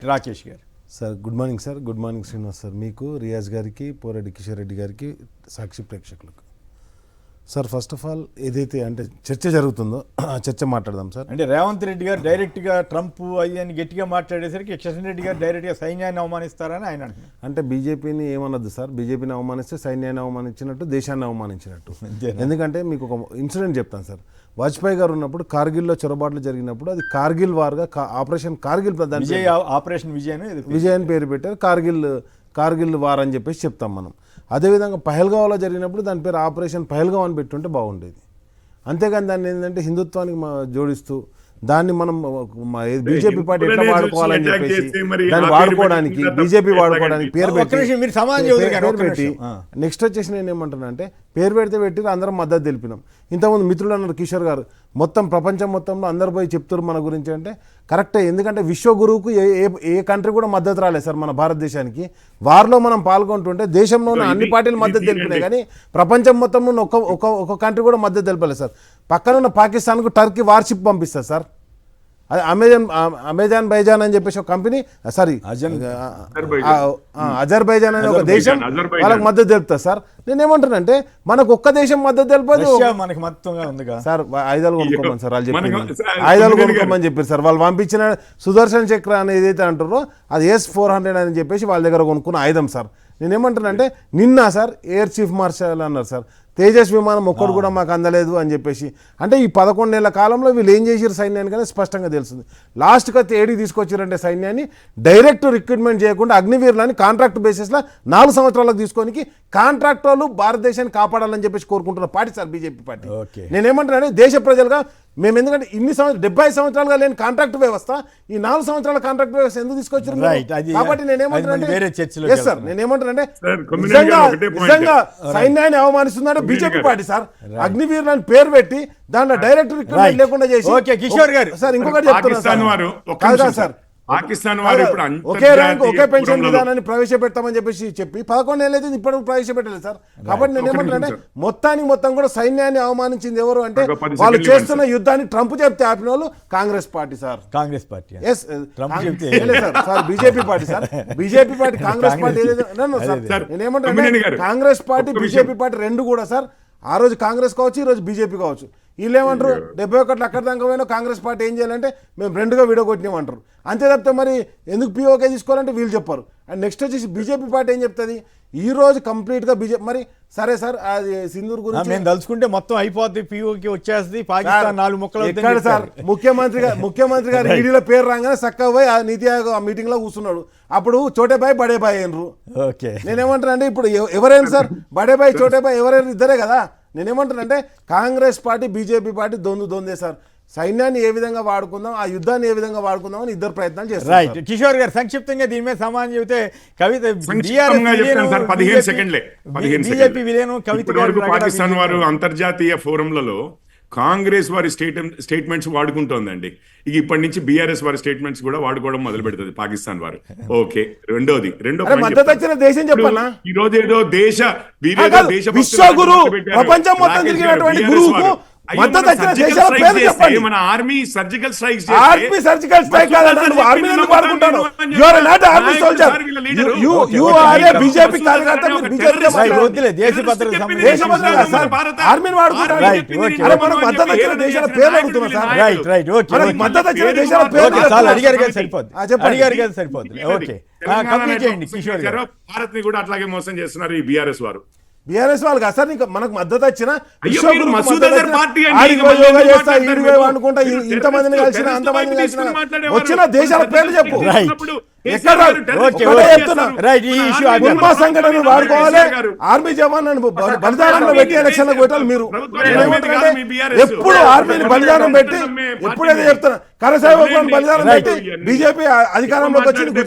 రాకేష్ గారు. Sir good morning sir. Good morning Srinivas sir, మీకు, రియాజ్ గారికి, పోరెడ్డి కిషోర్ రెడ్డి గారికి, సాక్షి ప్రేక్షకులకు. సార్ ఫస్ట్ ఆఫ్ ఆల్ ఏదైతే అంటే చర్చ జరుగుతుందో ఆ చర్చ మాట్లాడదాం సార్. అంటే రేవంత్ రెడ్డి గారు డైరెక్ట్గా ట్రంప్ అని గట్టిగా మాట్లాడేసరికి కిషన్ రెడ్డి గారు డైరెక్ట్గా సైన్యాన్ని అవమానిస్తారని ఆయన అంటున్నారు. అంటే బీజేపీని ఏమన్నది సార్, బీజేపీని అవమానిస్తే సైన్యాన్ని అవమానించినట్టు, దేశాన్ని అవమానించినట్టు. ఎందుకంటే మీకు ఒక ఇన్సిడెంట్ చెప్తాను సార్. వాజ్పేయి గారు ఉన్నప్పుడు కార్గిల్లో చొరబాట్లు జరిగినప్పుడు అది కార్గిల్ వార్గా ఆపరేషన్ కార్గిల్ ఆపరేషన్ విజయ్ అని పేరు పెట్టారు. కార్గిల్ వార్ అని చెప్పేసి చెప్తాం మనం. అదేవిధంగా పహల్గావ్లో జరిగినప్పుడు దాని పేరు ఆపరేషన్ పహల్గావ్ అని పెట్టుంటే బాగుండేది. అంతేగాని దాన్ని ఏంటంటే హిందుత్వానికి జోడిస్తూ దాన్ని మనం బీజేపీ పార్టీ ఎట్లా వాడుకోవాలని చెప్పేసి దాన్ని వాడుకోవడానికి బీజేపీ వాడుకోవడానికి పేరు పెట్టి నెక్స్ట్ వచ్చేసి నేను ఏమంటున్నా అంటే పేరు పెట్టి అందరం మద్దతు తెలిపినాం. ఇంతకుముందు మిత్రులు అన్నారు కిషోర్ గారు, మొత్తం ప్రపంచం మొత్తంలో అందరు పోయి చెప్తారు మన గురించి అంటే కరెక్టే. ఎందుకంటే విశ్వగురువుకు ఏ కంట్రీ కూడా మద్దతు రాలేదు సార్ మన భారతదేశానికి. వార్లో మనం పాల్గొంటుంటే దేశంలోనే అన్ని పార్టీలు మద్దతు తెలిపినాయి, కానీ ప్రపంచం మొత్తంలో ఒక కంట్రీ కూడా మద్దతు తెలిపలేదు సార్. పక్కనున్న పాకిస్తాన్కు టర్కీ వార్షిప్ పంపిస్తారు సార్. అది అమెజాన్ బైజాన్ అని చెప్పేసి ఒక కంపెనీ, సారీ అజర్బైజాన్ అనే ఒక దేశం వాళ్ళకి మద్దతు తెలుపుతారు సార్. నేనేమంటానంటే మనకు ఒక్క దేశం మద్దతు తెలిపదు, మనకి మొత్తంగా ఉంది సార్. ఆయుధాలు కొనుక్కోమని సార్ వాళ్ళు చెప్పింది, ఆయుధాలు కొనుక్కోమని చెప్పారు సార్. వాళ్ళు పంపించిన సుదర్శన్ చక్ర అని ఏదైతే అంటారో అది S-400 అని చెప్పేసి వాళ్ళ దగ్గర కొనుక్కున్న ఆయుధం సార్. నేనేమంటానంటే నిన్న సార్ ఎయిర్ చీఫ్ మార్షల్ అన్నారు సార్, తేజస్ విమానం ఒక్కడు కూడా మాకు అందలేదు అని చెప్పేసి. అంటే ఈ 11 నెలల కాలంలో వీళ్ళు ఏం చేసారు సైన్యాన్ని కానీ స్పష్టంగా తెలుస్తుంది. లాస్ట్కి అయితే ఏడికి తీసుకొచ్చారంటే సైన్యాన్ని డైరెక్ట్ రిక్రూట్మెంట్ చేయకుండా అగ్నివీరులని కాంట్రాక్ట్ బేసిస్లో 4 సంవత్సరాలకు తీసుకొని కాంట్రాక్ట్ వాళ్ళు భారతదేశాన్ని కాపాడాలని చెప్పేసి కోరుకుంటున్న పార్టీ సార్ బీజేపీ పార్టీ. నేనేమంటున్నాను దేశ ప్రజలుగా మేము, ఎందుకంటే ఇన్ని 70 సంవత్సరాలుగా లేని కాంట్రాక్ట్ వ్యవస్థ ఈ 4 సంవత్సరాల కాంట్రాక్ట్ వ్యవస్థ ఎందుకు తీసుకొచ్చారు కాబట్టి నేనేమంటానంటే నిజంగా సైన్యాన్ని అవమానిస్తున్నాడు బీజేపీ పార్టీ సార్. అగ్నివీరులను పేరు పెట్టి దాంట్లో డైరెక్ట్ రిక్రూట్మెంట్ లేకుండా చేసి కిషోర్ గారు సార్ ఇంకొకటి చెప్తున్నారు సార్, పాకిస్తాన్ వారు ఇప్పుడు ఒకే ర్యాంక్ ఒకే పెన్షన్ విధానాన్ని ప్రవేశపెడతామని చెప్పి 11 ఏళ్ళైతే ఇప్పుడు ప్రవేశపెట్టలేదు సార్. కాబట్టి నేను ఏమంటానంటే మొత్తం కూడా సైన్యాన్ని అవమానించింది ఎవరు అంటే వాళ్ళు చేస్తున్న యుద్ధాన్ని ట్రంప్ చెప్తే ఆపిన వాళ్ళు Congress party sir. Congress party sir BJP party sir. BJP party Congress party sir. నేనేమంటాను కాంగ్రెస్ పార్టీ బీజేపీ పార్టీ రెండు కూడా సార్. ఆ రోజు కాంగ్రెస్ కావచ్చు, ఈ రోజు బీజేపీ కావచ్చు. వీళ్ళు ఏమంటారు 71 అక్కడ దాకా పోయినా కాంగ్రెస్ పార్టీ ఏం చేయాలంటే మేము రెండుగా విడగొట్టినామంటారు. అంతే తప్పితే మరి ఎందుకు పీఓకే తీసుకోవాలంటే వీళ్ళు చెప్పారు. అండ్ నెక్స్ట్ వచ్చేసి బీజేపీ పార్టీ ఏం చెప్తుంది ఈ రోజు కంప్లీట్గా బీజేపీ. మరి సరే సార్ అది సింధూర్ గురించి మేము తలుచుకుంటే మొత్తం అయిపోద్ది, పీఓకి వచ్చేస్తుంది, పాకిస్తాన్ 4 ముక్కలు ఎక్కడ సార్. ముఖ్యమంత్రి గారు ఈడీలో పేరు రాగానే చక్కగా పోయి ఆ నీతి ఆయోగ్ ఆ మీటింగ్ లో కూర్చున్నాడు. అప్పుడు చోటేబాయ్ బడేబాయ్ అయినరు. నేనేమంటాను అంటే ఇప్పుడు ఎవరైనా సార్ బడేబాయ్ చోటేబాయ్ ఎవరైనా ఇద్దరే కదా. నేనేమంటానంటే కాంగ్రెస్ పార్టీ బీజేపీ పార్టీ దొందే సార్. సైన్యాన్ని ఏ విధంగా వాడుకుందాం, ఆ యుద్ధాన్ని ఏ విధంగా వాడుకుందాం అని ఇద్దరు ప్రయత్నాలు చేస్తారు. రైట్ కిషోర్ గారు, సంక్షిప్తంగా దీని మీద సమాధానం చెబితే కవిత బీజేపీ విలీనం కవిత పాకిస్తాన్ వారు అంతర్జాతీయ ఫోరంలలో కాంగ్రెస్ వారి స్టేట్మెంట్స్ వాడుకుంటోందండి. ఇక ఇప్పటి నుంచి బీఆర్ఎస్ వారి స్టేట్మెంట్స్ కూడా వాడుకోవడం మొదలు పెడుతుంది పాకిస్తాన్ వారు. ఓకే, రెండో మద్దతు వచ్చిన దేశం చెప్పన్నా. ఈ రోజు ఏదో దేశ విశ్వగురు ప్రపంచం మొత్తం తిరిగినటువంటి గురువుకు మద్దతు వచ్చిన దేశాల పేర్లు చెప్పండి. మన ఆర్మీ సర్జికల్ స్ట్రైక్ కాదండి, నువ్వు ఆర్మీ ఎందుకు వాడుకుంటావు? You are not army soldier, you are a BJP కార్యకర్త. ఆర్మీని వాడుకుంటారు. అరే మనకు మద్దతు వచ్చిన దేశాల పేర్లు అడుగుతున్నాం సార్. మనకు మద్దతు వచ్చిన దేశాల పేర్లు అడిగారు కదా సరిపోద్ది. ఓకే, భారత్ ని కూడా అట్లాగే మోసం చేస్తున్నారు ఈ బీఆర్ఎస్ వారు. బీఆర్ఎస్ వాళ్ళు కాదు సార్, మనకు మద్దతు వచ్చిన ఇంతమందిని కలిసిన అంతమందిని కలిసిన వచ్చిన దేశాల పేర్లు చెప్పు. సంఘటనను వాడుకోవాలి. ఆర్మీ జవాన్లను బలిదానంలో పెట్టి ఎలక్షన్లకు పెట్టాలి. మీరు ఎప్పుడు ఆర్మీని బలిదానం పెట్టి ఎప్పుడైతే చెప్తున్నా కరసేవకులను బలిదానం పెట్టి బీజేపీ అధికారంలోకి వచ్చింది.